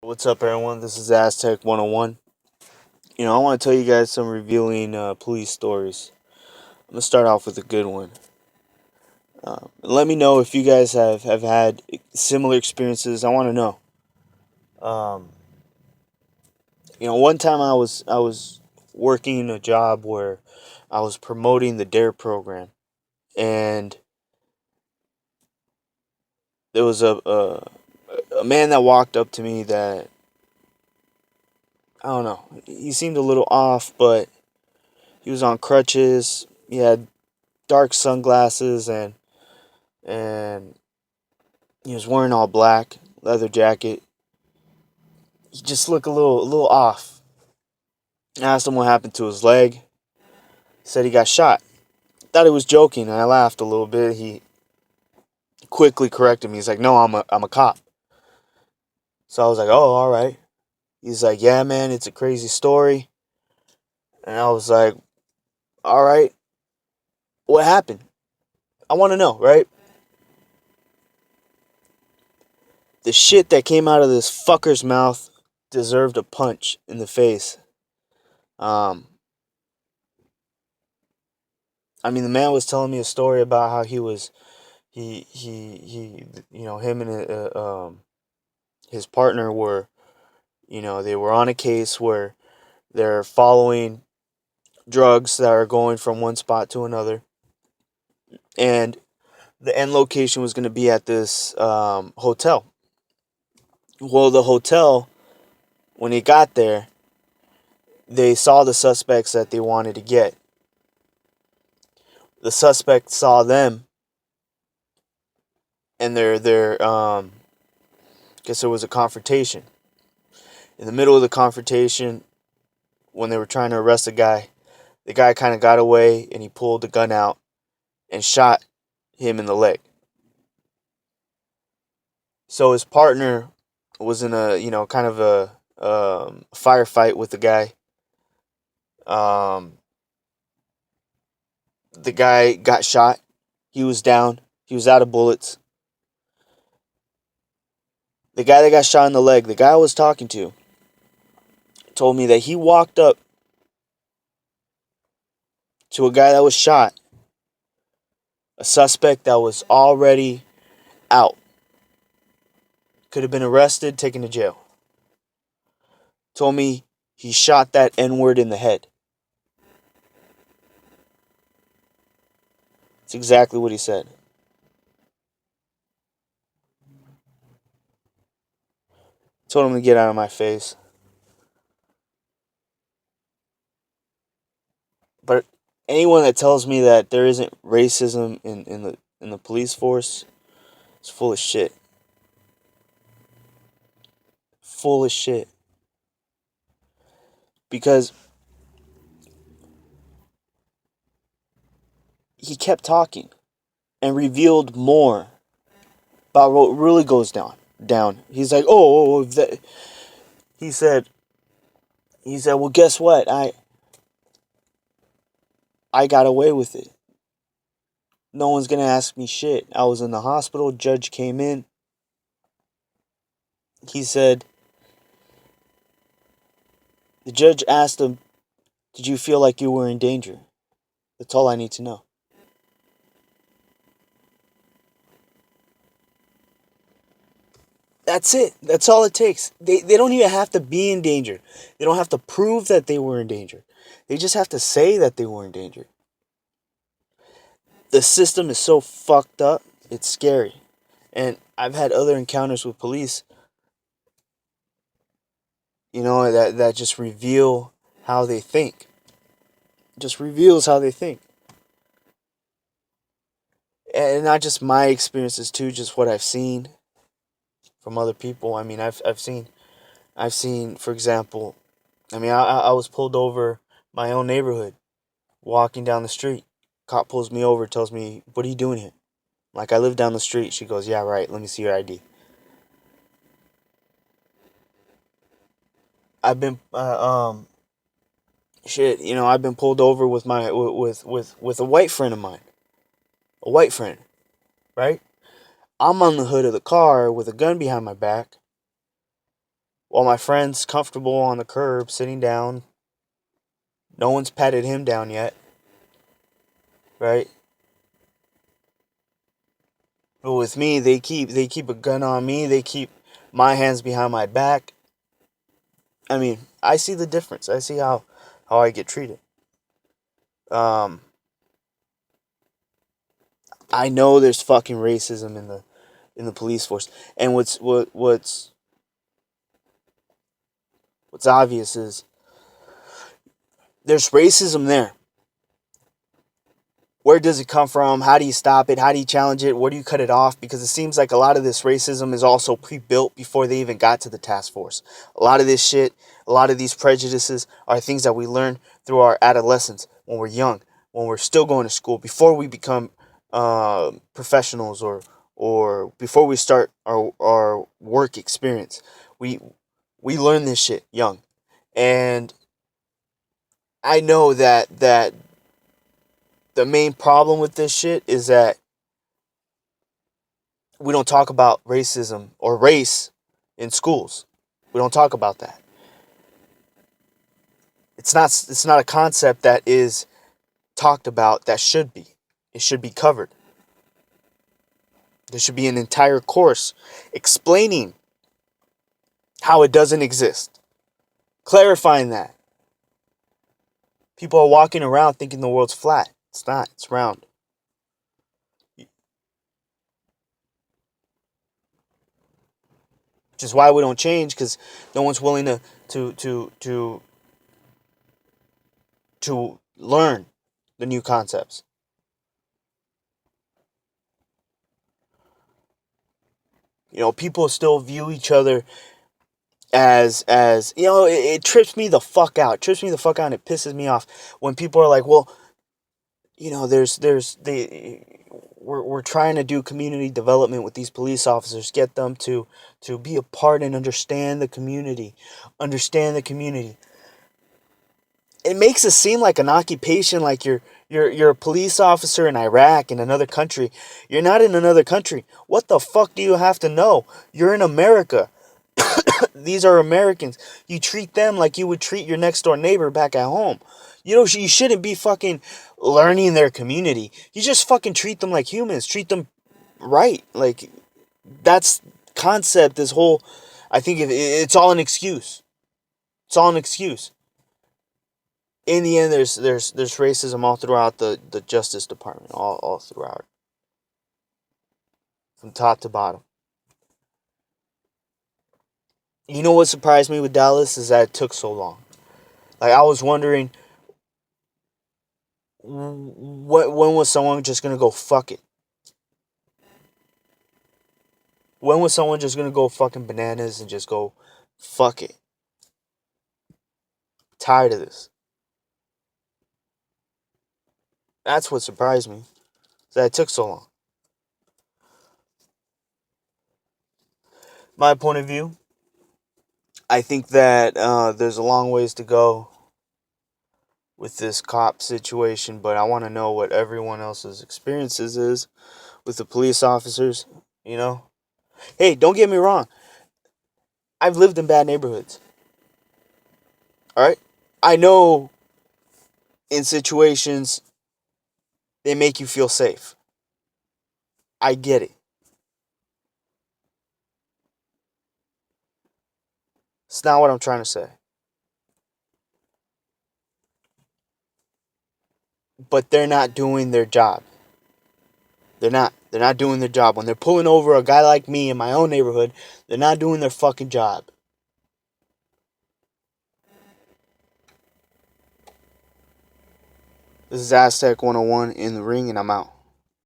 What's up, everyone? This is Aztec 101. I want to tell you guys some revealing police stories. I'm going to start off with a good one. Let me know if you guys have had similar experiences. I want to know. Um, one time I was working a job where I was promoting the DARE program, and there was a man that walked up to me that I don't know. He seemed a little off, but he was on crutches. He had dark sunglasses and he was wearing all black, leather jacket. He just looked a little off. I asked him what happened to his leg. He said he got shot. Thought he was joking, and I laughed a little bit. He quickly corrected me. He's like, "No, I'm a cop." So I was like, "Oh, all right." He's like, "Yeah, man, it's a crazy story." And I was like, "All right, what happened? I want to know, right?" The shit that came out of this fucker's mouth deserved a punch in the face. Um, I mean, the man was telling me a story about how him and his partner were, they were on a case where they're following drugs that are going from one spot to another, and the end location was going to be at this hotel. Well, the hotel, when they got there, they saw the suspects that they wanted to get. The suspect saw them, and guess there was a confrontation. In the middle of the confrontation, when they were trying to arrest the guy kind of got away and he pulled the gun out and shot him in the leg. So his partner was in a, kind of a firefight with the guy. Um, the guy got shot. He was down. He was out of bullets. The guy that got shot in the leg, the guy I was talking to, told me that he walked up to a guy that was shot, a suspect that was already out, could have been arrested, taken to jail. Told me he shot that N word in the head. It's exactly what he said. Told him to get out of my face. But anyone that tells me that there isn't racism in the police force is full of shit. Full of shit. Because he kept talking and revealed more about what really goes down. He's like, he said, well, guess what? I got away with it. No one's gonna ask me shit. I was in the hospital. Judge came in. He said, the judge asked him, "Did you feel like you were in danger?" That's all I need to know. That's it. That's all it takes. They don't even have to be in danger. They don't have to prove that they were in danger. They just have to say that they were in danger. The system is so fucked up, it's scary. And I've had other encounters with police, that just reveal how they think. Just reveals how they think. And not just my experiences too, just what I've seen from other people. I mean, I've seen, for example, I was pulled over my own neighborhood, walking down the street. Cop pulls me over, tells me, "What are you doing here?" Like, I live down the street. She goes, "Yeah, right. Let me see your ID." I've been shit. I've been pulled over with my with a white friend of mine, a white friend, right? I'm on the hood of the car with a gun behind my back while my friend's comfortable on the curb, sitting down. No one's patted him down yet, right? But with me, they keep a gun on me. They keep my hands behind my back. I mean, I see the difference. I see how I get treated. Um, I know there's fucking racism in the police force, and what's obvious is there's racism there. Where does it come from? How do you stop it? How do you challenge it? Where do you cut it off? Because it seems like a lot of this racism is also pre-built before they even got to the task force. A lot of this shit, a lot of these prejudices are things that we learn through our adolescence, when we're young, when we're still going to school, before we become professionals, or before we start our work experience. We we learn this shit young, and I know that the main problem with this shit is that we don't talk about racism or race in schools. We don't talk about that. It's not a concept that is talked about that should be. It should be covered. There should be an entire course explaining how it doesn't exist. Clarifying that. People are walking around thinking the world's flat. It's not. It's round. Which is why we don't change, because no one's willing to learn the new concepts. People still view each other as it trips me the fuck out. It trips me the fuck out, and it pisses me off when people are like, well, we're trying to do community development with these police officers, get them to be a part and understand the community. It makes it seem like an occupation, like you're a police officer in Iraq, in another country. You're not in another country. What the fuck do you have to know? You're in America. These are Americans. You treat them like you would treat your next door neighbor back at home. You shouldn't be fucking learning their community. You just fucking treat them like humans. Treat them right. Like, that's concept. This whole, I think it's all an excuse. It's all an excuse. In the end, there's racism all throughout the Justice Department, all throughout, from top to bottom. You know what surprised me with Dallas is that it took so long. Like, I was wondering, when was someone just gonna go fuck it? When was someone just gonna go fucking bananas and just go fuck it? Tired of this. That's what surprised me. That it took so long. My point of view, I think that there's a long ways to go with this cop situation, but I want to know what everyone else's experiences is with the police officers. Hey, don't get me wrong. I've lived in bad neighborhoods. All right, I know in situations they make you feel safe. I get it. It's not what I'm trying to say. But they're not doing their job. They're not. They're not doing their job. When they're pulling over a guy like me in my own neighborhood, they're not doing their fucking job. This is Aztec 101 in the ring, and I'm out.